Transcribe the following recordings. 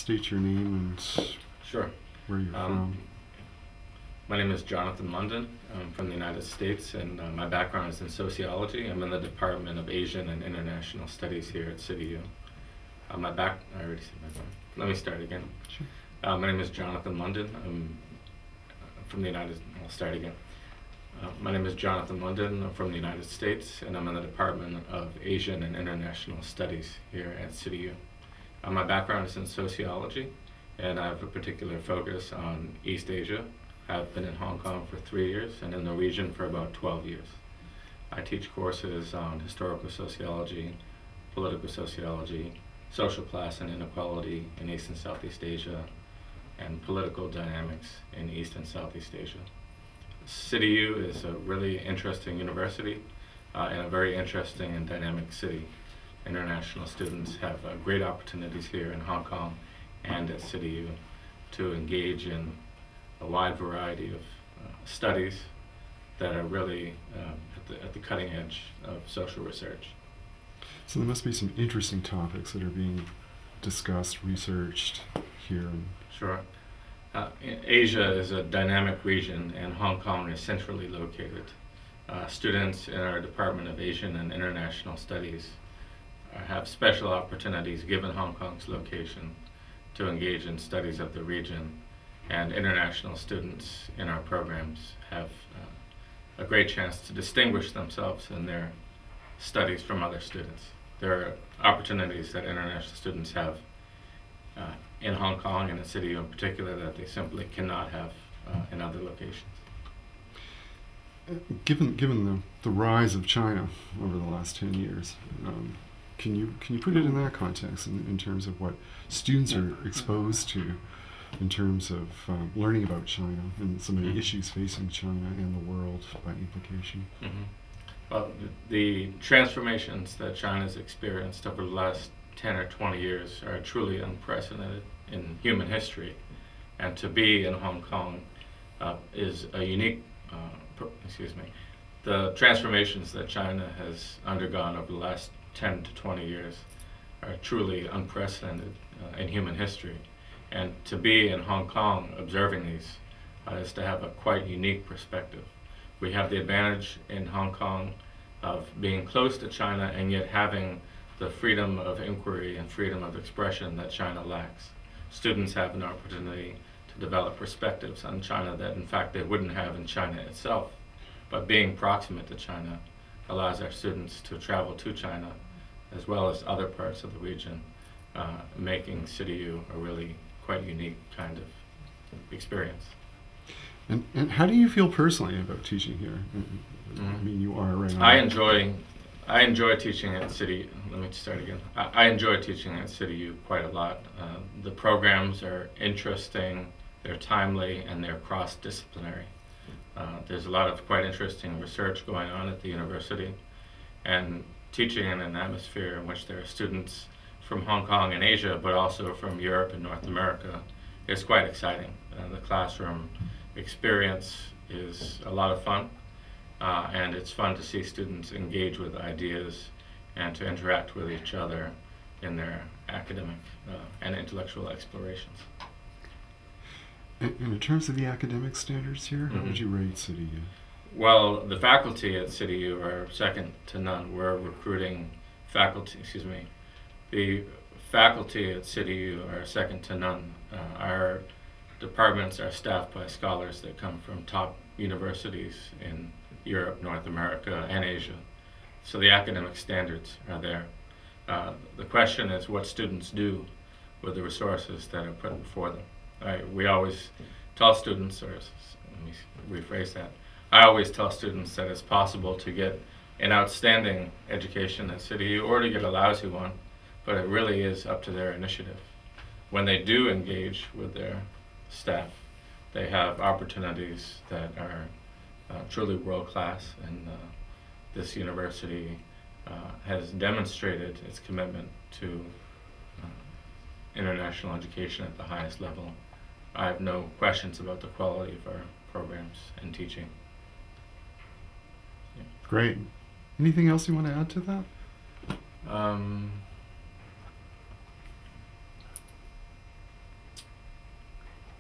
state your name and Sure. where you're from. My name is Jonathan London. I'm from the United States, and my background is in sociology. I'm in the Department of Asian and International Studies here at CityU. I already said my background. Let me start again. Sure. My name is Jonathan London. I'm from the I'll start again. My name is Jonathan London. I'm from the United States, and I'm in the Department of Asian and International Studies here at CityU. My background is in sociology, and I have a particular focus on East Asia. I've been in Hong Kong for 3 years and in the region for about 12 years. I teach courses on historical sociology, political sociology, social class and inequality in East and Southeast Asia, and political dynamics in East and Southeast Asia. CityU is a really interesting university and a very interesting and dynamic city. International students have great opportunities here in Hong Kong and at CityU to engage in a wide variety of studies that are really at the cutting edge of social research. So there must be some interesting topics that are being discussed, researched here. Sure. Asia is a dynamic region, and Hong Kong is centrally located. Students in our Department of Asian and International Studies have special opportunities, given Hong Kong's location, to engage in studies of the region, and international students in our programs have a great chance to distinguish themselves in their studies from other students. There are opportunities that international students have in Hong Kong and in CityU in particular that they simply cannot have in other locations. Given the rise of China over the last 10 years, can you put it in that context in terms of what students are exposed to in terms of learning about China and some of the issues facing China and the world by implication? Mm-hmm. Well, the transformations that China's experienced over the last 10 or 20 years are truly unprecedented in human history. And to be in Hong Kong is a unique, the transformations that China has undergone over the last 10 to 20 years are truly unprecedented in human history. And to be in Hong Kong observing these is to have a quite unique perspective. We have the advantage in Hong Kong of being close to China and yet having the freedom of inquiry and freedom of expression that China lacks. Students have an opportunity to develop perspectives on China that in fact they wouldn't have in China itself. But being proximate to China allows our students to travel to China as well as other parts of the region, making CityU a really quite unique kind of experience. And how do you feel personally about teaching here? Mm-hmm. I mean, you are right on. I enjoy teaching at City. Let me start again. I enjoy teaching at CityU quite a lot. The programs are interesting, they're timely, and they're cross-disciplinary. There's a lot of quite interesting research going on at the university, and teaching in an atmosphere in which there are students from Hong Kong and Asia, but also from Europe and North America, is quite exciting. The classroom experience is a lot of fun, and it's fun to see students engage with ideas and to interact with each other in their academic and intellectual explorations. And in terms of the academic standards here, how would you rate CityU? Well, the faculty at CityU are second to none. We're recruiting faculty, the faculty at CityU are second to none. Our departments are staffed by scholars that come from top universities in Europe, North America, and Asia. So the academic standards are there. The question is what students do with the resources that are put before them. We always tell students, or let me rephrase that, I always tell students that it's possible to get an outstanding education at CityU or to get a lousy one, but it really is up to their initiative. When they do engage with their staff, they have opportunities that are truly world-class, and this university has demonstrated its commitment to international education at the highest level. I have no questions about the quality of our programs and teaching. Yeah. Great. Anything else you want to add to that?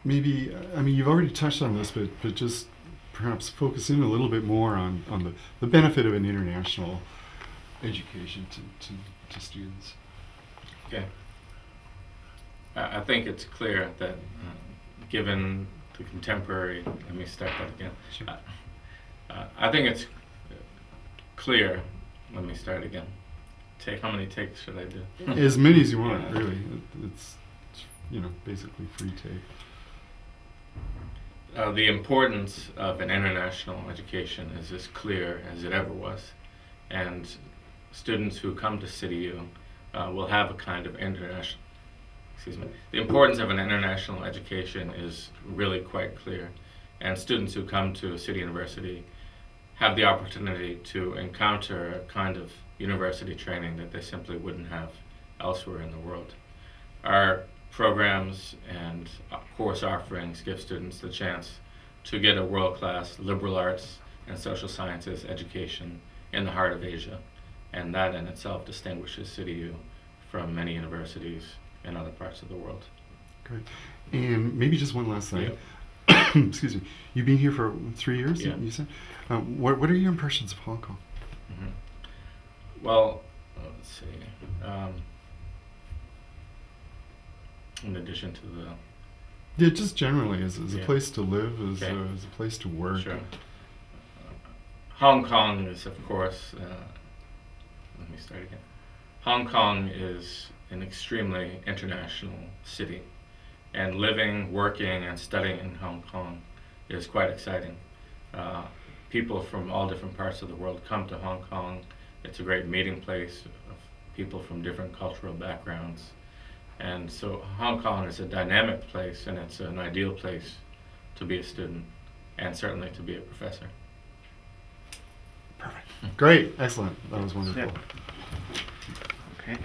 maybe, I mean, you've already touched on this, but just perhaps focus in a little bit more on the benefit of an international education to students. Okay. I think it's clear that given the contemporary, let me start that again. Sure. I think it's clear, let me start again. How many takes should I do? As many as you want, really. It's basically free take. The importance of an international education is as clear as it ever was, and students who come to CityU will have a kind of international, the importance of an international education is really quite clear, and students who come to City University have the opportunity to encounter a kind of university training that they simply wouldn't have elsewhere in the world. Our programs and course offerings give students the chance to get a world-class liberal arts and social sciences education in the heart of Asia, and that in itself distinguishes CityU from many universities in other parts of the world. Great. And maybe just one last thing. Yeah. Excuse me. You've been here for 3 years, Yeah. you said? What are your impressions of Hong Kong? Mm-hmm. Well, let's see. In addition to the... Yeah, just generally, as a Yeah. place to live, as Okay. a place to work. Sure. Hong Kong is, of course, let me start again. Hong Kong is an extremely international city, and living, working, and studying in Hong Kong is quite exciting. People from all different parts of the world come to Hong Kong. It's a great meeting place of people from different cultural backgrounds. And so Hong Kong is a dynamic place, and it's an ideal place to be a student, and certainly to be a professor. Perfect. Great. Excellent. That was wonderful. Okay.